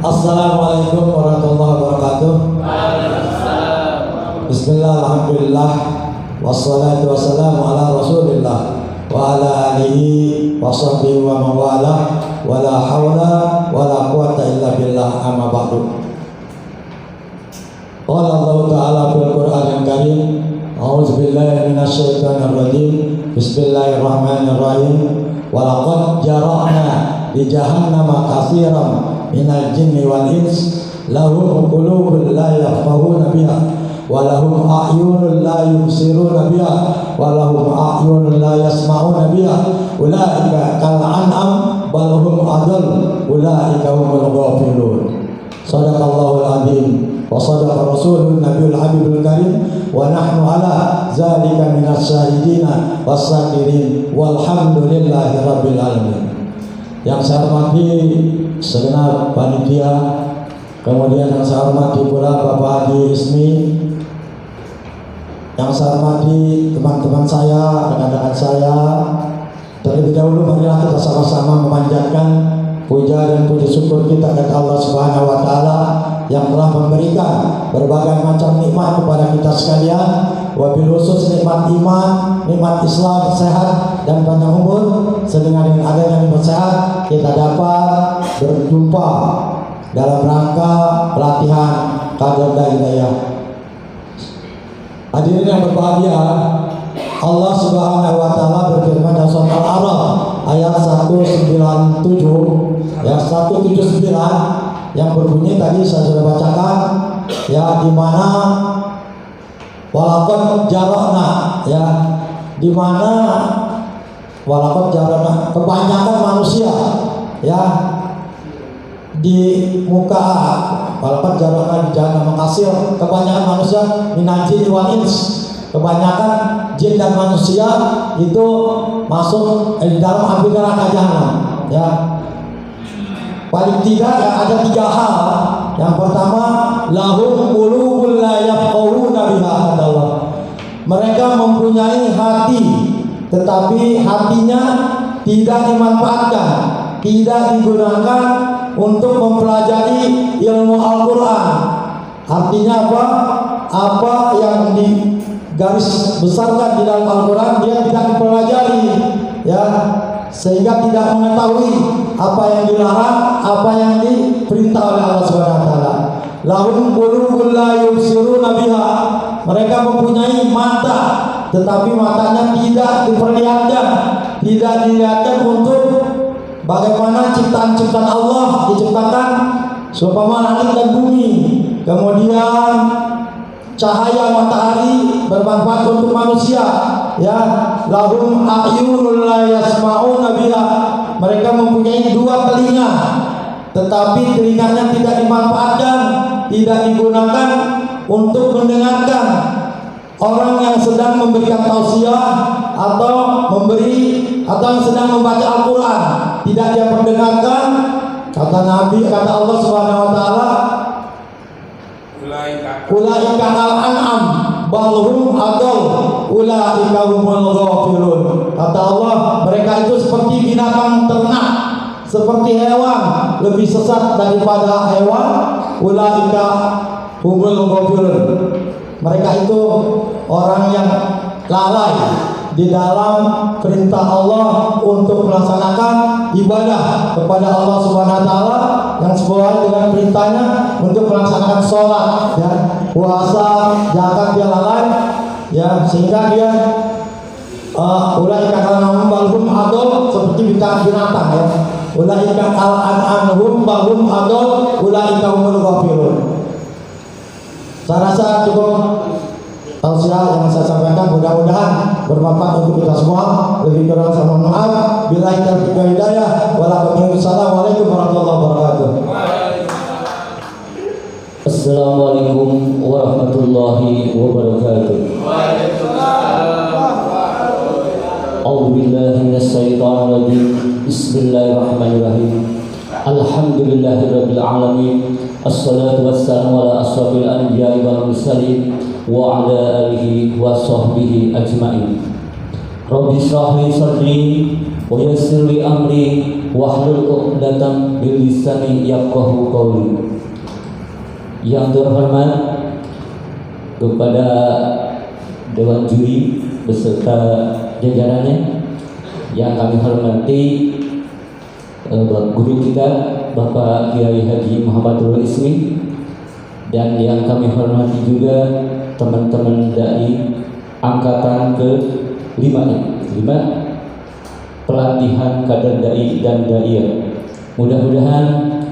Assalamualaikum warahmatullahi wabarakatuh. Bismillah, alhamdulillah, wassalatu wassalamu ala rasulillah wa ala alihi wa sahbihi wa mawala wa la hawla wa la quwata illa billah, amma ba'du. Qala Allah ta'ala fil Qur'anil Karim, a'udzu billahi minasyaitonir rajim, bismillahirrahmanirrahim, wa laqad jara'na li jahannama katsiran minal jinni wal ins lahum qulubun la yafqahuna biha wa lahum a'yunun la yubsiruna biha wa lahum a'yunun la yasma'una biha ulaika kal an'am bal hum adall ulaika humul ghafilun. Shadaqallahul azim wa shadaqa rasulun nabiyul habibul karim wa nahnu ala zalika minas syahidina was-sakirin walhamdulillahi rabbil alamin. Yang saya hormati segenap panitia, kemudian yang saya hormati pula Bapak Haji Ismi, yang saya hormati teman-teman saya, rekan-rekan saya. Terlebih dahulu marilah kita sama-sama memanjatkan puja dan puji syukur kita kepada Allah Subhanahu wa taala yang telah memberikan berbagai macam nikmat kepada kita sekalian, wabil khusus nikmat iman, nikmat Islam, sehat dan panjang umur. Dengan adanya nikmat sehat, kita dapat berjumpa dalam rangka pelatihan kader hidayah. Hadirin yang berbahagia, Allah Subhanahu wa taala berfirman dalam surat Al-A'raf ayat 197 yang berbunyi tadi saya sudah bacakan, ya, di mana walaqad jara'na, ya, di mana walaqad jara'na kebanyakan manusia, ya, di muka walaqad jara'na di jahannam kasir, kebanyakan manusia minal jinni wal ins, kebanyakan jin dan manusia itu masuk di dalam api neraka jahanam, ya. Paling tidak ya ada 3 hal. Yang pertama, lahum qulubun la yafqahuna biha, kata Allah. Mereka mempunyai hati, tetapi hatinya tidak dimanfaatkan, tidak digunakan untuk mempelajari ilmu Al-Quran. Artinya apa? Apa yang digaris besarkan di dalam Al-Quran dia tidak dipelajari, ya, sehingga tidak mengetahui apa yang dilarang, apa yang diperintah oleh Allah Subhanahu wa taala. Lahum qulubun la yubsiruna biha. Mereka mempunyai mata, tetapi matanya tidak diperlihatkan, tidak dilihatkan untuk bagaimana ciptaan-ciptaan Allah diciptakan, seumpama langit dan bumi. Kemudian cahaya matahari bermanfaat untuk manusia, ya. Lahum a'yunun la yasma'una biha. Mereka mempunyai 2 telinga, tetapi telinganya tidak dimanfaatkan, tidak digunakan untuk mendengarkan orang yang sedang memberikan tausiah atau yang sedang membaca Al-Quran. Tidak dia perdengarkan. Kata Nabi, kata Allah Subhanahu wa taala, ulaika al-an'am balhum adall ulaika humul ghafilun. Kata Allah, mereka itu seperti binatang ternak, seperti hewan, lebih sesat daripada hewan. Ulaika humul ghafilun. Mereka itu orang yang lalai di dalam perintah Allah untuk melaksanakan ibadah kepada Allah Subhanahu wa taala yang sesuai dengan perintahnya untuk melaksanakan sholat, ya, puasa, zakat, dia lalai, ya, sehingga dia ulaika al-an'am balhum adall, seperti binatang, ya. Ulaika al-an'am balhum adall ulaika humul ghafilun. Saya rasa cukup tausiah yang saya sampaikan, mudah-mudahan bermanfaat untuk kita semua. Lebih kurang saya mohon maaf. Billahi taufiq wal hidayah. Wassalamualaikum warahmatullahi wabarakatuh. Assalamualaikum warahmatullahi wabarakatuh. A'udzu billahi minasy syaithanir rajim. Bismillahirrahmanirrahim. Alhamdulillahirabbil alamin. Assalatu wassalamu ala asyrafil anbiya'i wal mursalin wa ala alihi wa sahbihi ajma'in. Rabbi shrah li sadri wa yassir li amri wahlul 'uqdatam min lisani yafqahu qawli. Yang terhormat kepada Dewan Juri beserta jajarannya, yang kami hormati guru kita Bapak Kiai Haji Muhammadul Ismi, dan yang kami hormati juga teman-teman dai angkatan ke-5 pelatihan kader dai dan daiyah. Mudah-mudahan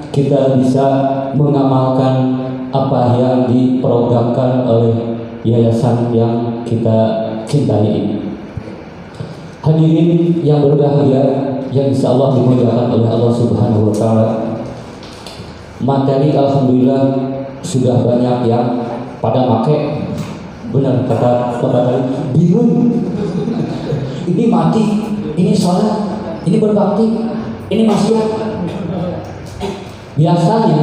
kita bisa mengamalkan apa yang diprogramkan oleh yayasan yang kita cintai ini. Hadirin yang berbahagia, yang insya Allah dimuliakan oleh Allah Subhanahu wa Ta'ala, materi alhamdulillah sudah banyak yang pada make. Benar kata Bapak tadi, bingung. Ini mati, ini sholat, ini berbakti, ini maksiat. Biasanya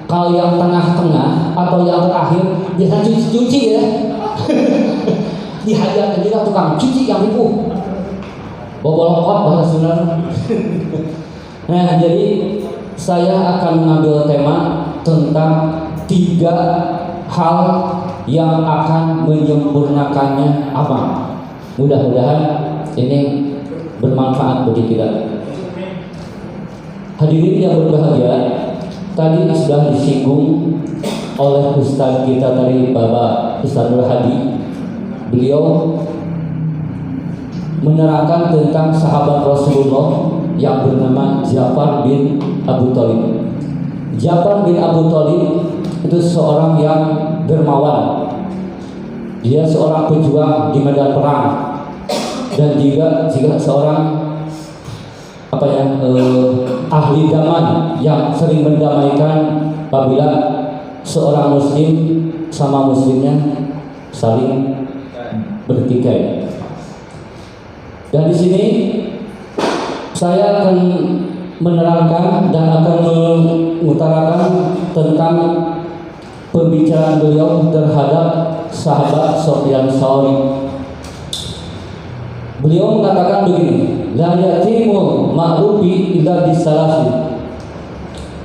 kalau yang tengah-tengah atau yang terakhir biasa cuci-cuci ya. Dihajarkan juga tukang cuci yang ripuh. Bobolokot bahasa Sunda. Nah, jadi saya akan mengambil tema tentang 3 hal yang akan menyempurnakannya amal. Mudah-mudahan ini bermanfaat bagi kita. Hadirin yang berbahagia, tadi sudah disinggung oleh Ustaz kita tadi, Bapak Ustaz Nur Hadi. Beliau menerangkan tentang sahabat Rasulullah yang bernama Ja'far bin Abu Thalib. Ja'far bin Abu Thalib itu seorang yang dermawan. Dia seorang pejuang di medan perang, dan juga seorang ahli damai yang sering mendamaikan apabila seorang muslim sama muslimnya saling bertikai. Dan di sini saya akan menerangkan dan akan mengutarakan tentang pembicaraan beliau terhadap sahabat Sufyan Tsauri. Beliau mengatakan begini, la yatimul ma'rufi illa bisalasi.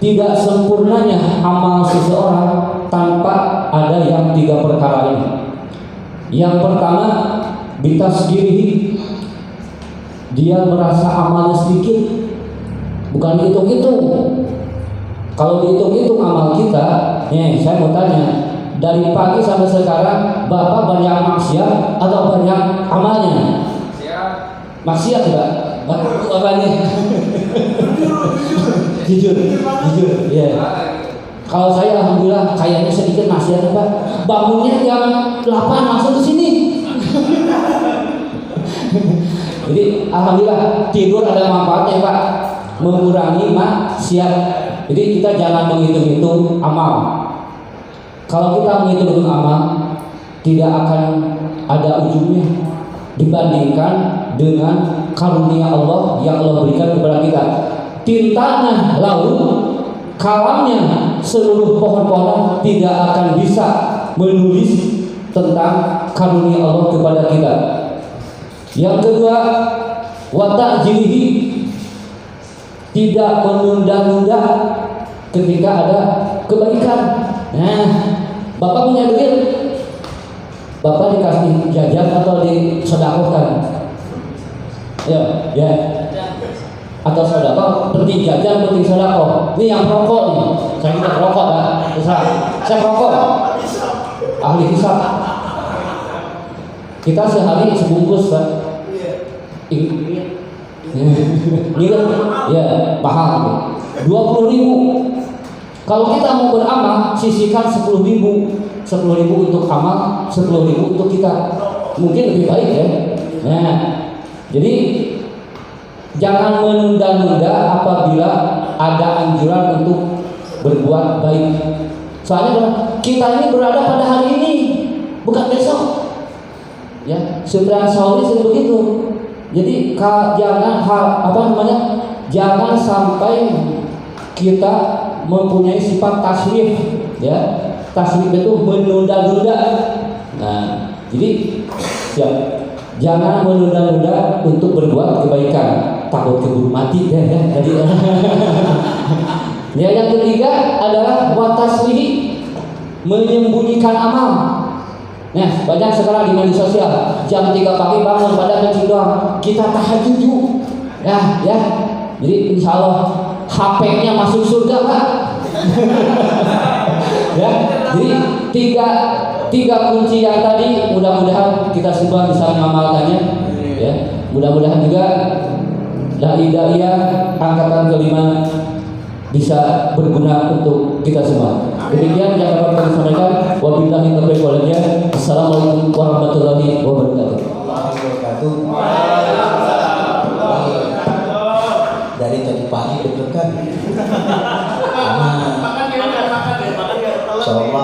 Tidak sempurnanya amal seseorang tanpa ada yang 3 perkara ini. Yang pertama, bitasgirihi, dia merasa amalnya sedikit, bukan dihitung-hitung. Kalau dihitung-hitung amal kita, saya mau tanya, dari pagi sampai sekarang Bapak banyak maksiat atau banyak amalnya? Maksiat juga. Apa nih? jujur, ya. Kalau saya alhamdulillah kayaknya sedikit maksiat, Pak. Bangunnya jam 8 langsung ke sini. Jadi alhamdulillah tidur ada manfaatnya, Pak. Mengurangi maksiat. Jadi kita jangan menghitung-hitung amal. Kalau kita menghitung-hitung amal, tidak akan ada ujungnya dibandingkan dengan karunia Allah yang Allah berikan kepada kita. Tintanya laut, kalamnya seluruh pohon-pohonan tidak akan bisa menulis tentang karunia Allah kepada kita. Yang kedua, watak jilihi, tidak menunda-nunda ketika ada kebaikan. Nah, Bapak punya duit, Bapak dikasih jajan atau disedekahkan? Ya. Atau sedekah, penting jajan, penting sedekah. Ini yang rokok nih. Saya tidak rokok, saya rokok. Ahli hisab. Kita sehari sebungkus, Pak. Ini ya mahal. 20.000. Kalau kita mau beramal, sisihkan 10.000. 10.000 untuk amal, 10.000 untuk kita. Mungkin lebih baik ya. Nah, jadi jangan menunda-nunda apabila ada anjuran untuk berbuat baik. Soalnya kita ini berada pada hari ini, bukan besok. Ya, Sufyan Tsauri sering begitu. Jadi jangan sampai kita mempunyai sifat taswif, ya. Taswif itu menunda-nunda. Nah, jadi Jangan menunda-nunda untuk berbuat kebaikan, takut keburu mati ya. Jadi ya, yang ketiga adalah wataslihi, menyembunyikan amal. Nah, banyak sekarang di media sosial jam 3 pagi bangun pada kencing doang, kita tahajud yuk. Ya. Jadi insya Allah HP-nya masuk surga kan? Ya, jadi tiga kunci yang tadi mudah-mudahan kita semua bisa mengamalkannya. Ya, mudah-mudahan juga dai-dai angkatan kelima bisa berguna untuk kita semua. Demikian yang dapat kami sampaikan. Wabillahi taufiq wal hidayah. Assalamualaikum warahmatullahi wabarakatuh. Dari tadi pagi deg-degan. Coba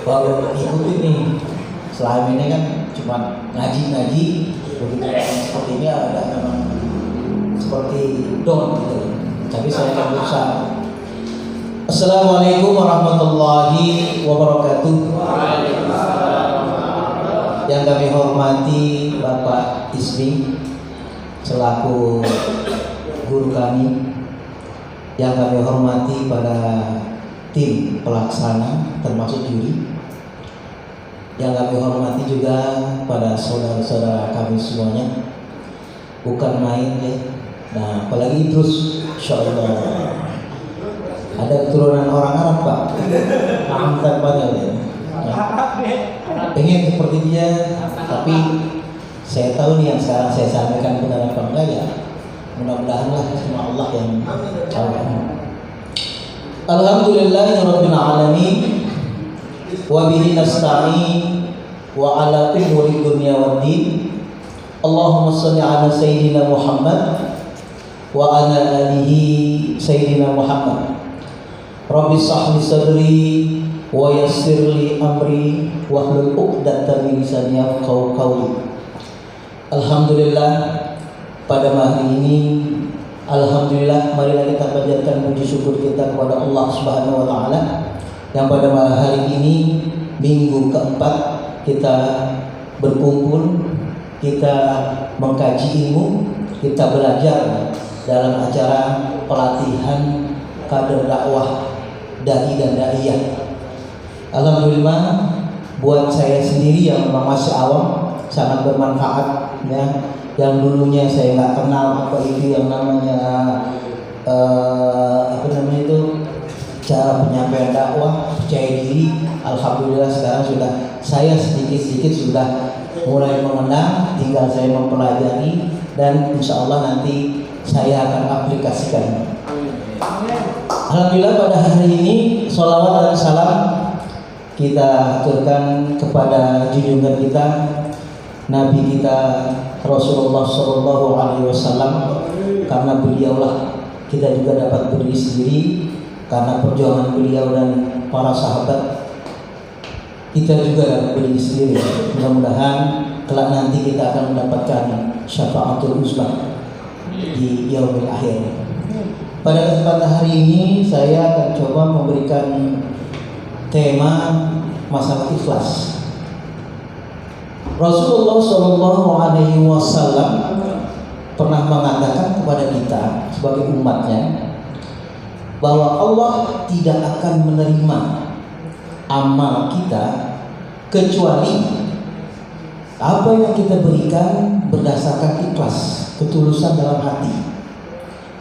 baru ikuti nih. Selama ini kan cuma ngaji, begitu seperti ini ada memang seperti don gitu. Tapi saya akan berusaha. Assalamualaikum warahmatullahi wabarakatuh. Yang kami hormati Bapak Ismi selaku guru kami, yang kami hormati pada tim pelaksana termasuk juri, yang kami hormati juga pada saudara-saudara kami semuanya, bukan main ya. Nah, apalagi terus insyaallah ada keturunan orang Arab Pak, mantan banget ya. Pengen seperti dia, tapi saya tahu nih yang sekarang saya sampaikan benar apa enggak ya. Mudah-mudahanlah semua Allah yang tahu. Alhamdulillahirabbil alamin wa bihi nasta'in wa ala umuri dunya waddin. Allahumma shalli ala sayyidina Muhammad wa ala alihi sayyidina Muhammad. Rabbi shrah li sadri wa yassir li amri wahlul 'uqdatam min lisani yafqahu qawli. Alhamdulillah, pada hari ini alhamdulillah marilah kita panjatkan puji syukur kita kepada Allah Subhanahu wa taala yang pada hari ini minggu keempat kita berkumpul, kita mengkaji ilmu, kita belajar dalam acara pelatihan kader dakwah dai dan daiyah. Alhamdulillah buat saya sendiri yang memang masih awam sangat bermanfaat ya. Yang dulunya saya nggak kenal apa itu yang namanya itu cara penyampaian dakwah, percaya diri. Alhamdulillah sekarang sudah saya sedikit-sedikit sudah mulai mengenal, tinggal saya mempelajari dan insya Allah nanti saya akan aplikasikan. Alhamdulillah pada hari ini sholawat dan salam kita aturkan kepada junjungan kita, Nabi kita Rasulullah Shallallahu Alaihi Wasallam, karena beliaulah kita juga dapat berdiri sendiri, karena perjuangan beliau dan para sahabat kita juga dapat berdiri sendiri. Mudah-mudahan kelak nanti kita akan mendapatkan syafaatul uzma di yaumil akhir. Pada kesempatan hari ini saya akan coba memberikan tema masalah ikhlas. Rasulullah Shallallahu Alaihi Wasallam pernah mengatakan kepada kita sebagai umatnya bahwa Allah tidak akan menerima amal kita kecuali apa yang kita berikan berdasarkan ikhlas, ketulusan dalam hati.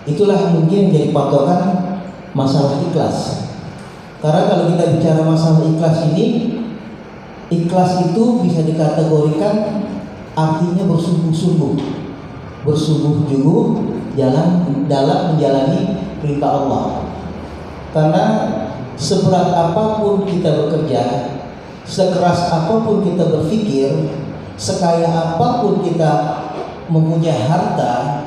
Itulah mungkin jadi patokan masalah ikhlas. Karena kalau kita bicara masalah ikhlas ini, ikhlas itu bisa dikategorikan artinya bersungguh-sungguh, bersungguh-sungguh dalam menjalani perintah Allah. Karena seberat apapun kita bekerja, sekeras apapun kita berpikir, sekaya apapun kita mempunyai harta,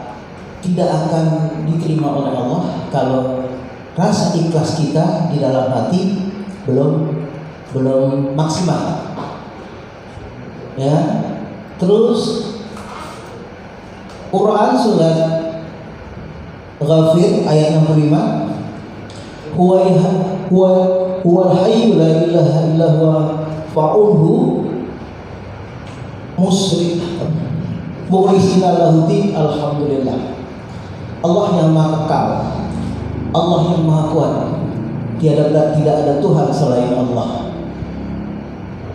tidak akan diterima oleh Allah kalau rasa ikhlas kita di dalam hati belum maksimal. Ya, terus Quran surat Ghafir ayat 65, huwal hayyu la ilaha illa huwa fa'udhu musyrik, mukhlishina lahudin, alhamdulillah. Allah yang maha kekal, Allah yang maha kuat, tidak ada Tuhan selain Allah.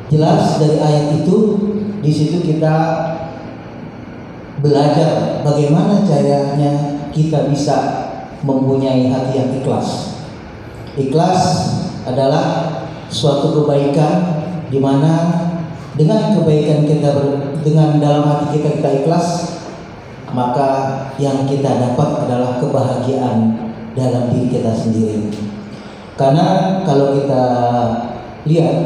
Jelas dari ayat itu, di situ kita belajar bagaimana caranya kita bisa mempunyai hati yang ikhlas. Ikhlas adalah suatu kebaikan di mana dengan kebaikan kita dengan dalam hati kita ikhlas, maka yang kita dapat adalah kebahagiaan dalam diri kita sendiri. Karena kalau kita lihat,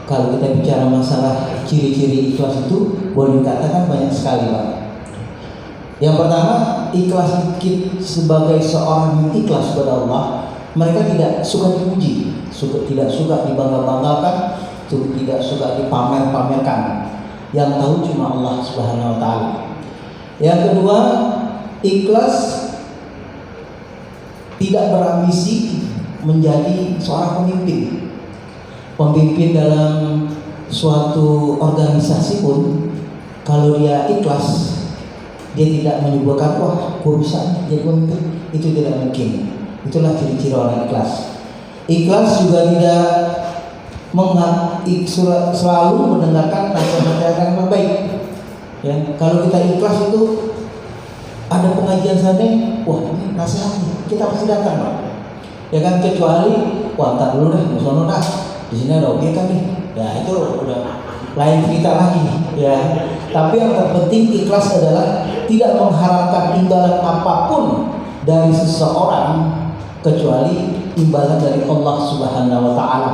kalau kita bicara masalah ciri-ciri ikhlas itu boleh dikatakan banyak sekali, Pak. Yang pertama, ikhlas sebagai seorang yang ikhlas kepada Allah, mereka tidak suka dipuji, tidak suka dibangga-banggakan, tidak suka dipamer-pamerkan. Yang tahu cuma Allah Subhanahu wa taala. Yang kedua, ikhlas tidak berambisi menjadi seorang pemimpin. Pemimpin dalam suatu organisasi pun, kalau dia ikhlas, dia tidak menyebutkan, wah, gue bisa jadi pemimpin. Itu tidak mungkin. Itulah ciri-ciri orang ikhlas. Ikhlas juga tidak selalu mendengarkan nasihat yang terbaik. Ya, kalau kita ikhlas itu ada pengajian sana, wah ini nasihatnya, kita pasti datang, Pak. Ya kan, kecuali wah ntar dulu deh, sono dah, di sini ada objek kan nih. Ya itu udah lain cerita lagi, ya. Tapi yang terpenting ikhlas adalah tidak mengharapkan imbalan apapun dari seseorang kecuali imbalan dari Allah Subhanahu wa taala.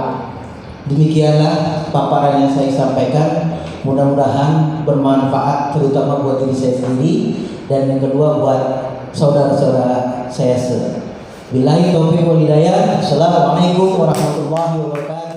Demikianlah paparan yang saya sampaikan. Mudah-mudahan bermanfaat terutama buat diri saya sendiri dan yang kedua buat saudara-saudara saya. Billahi taufiq wal hidayah. Assalamualaikum warahmatullahi wabarakatuh.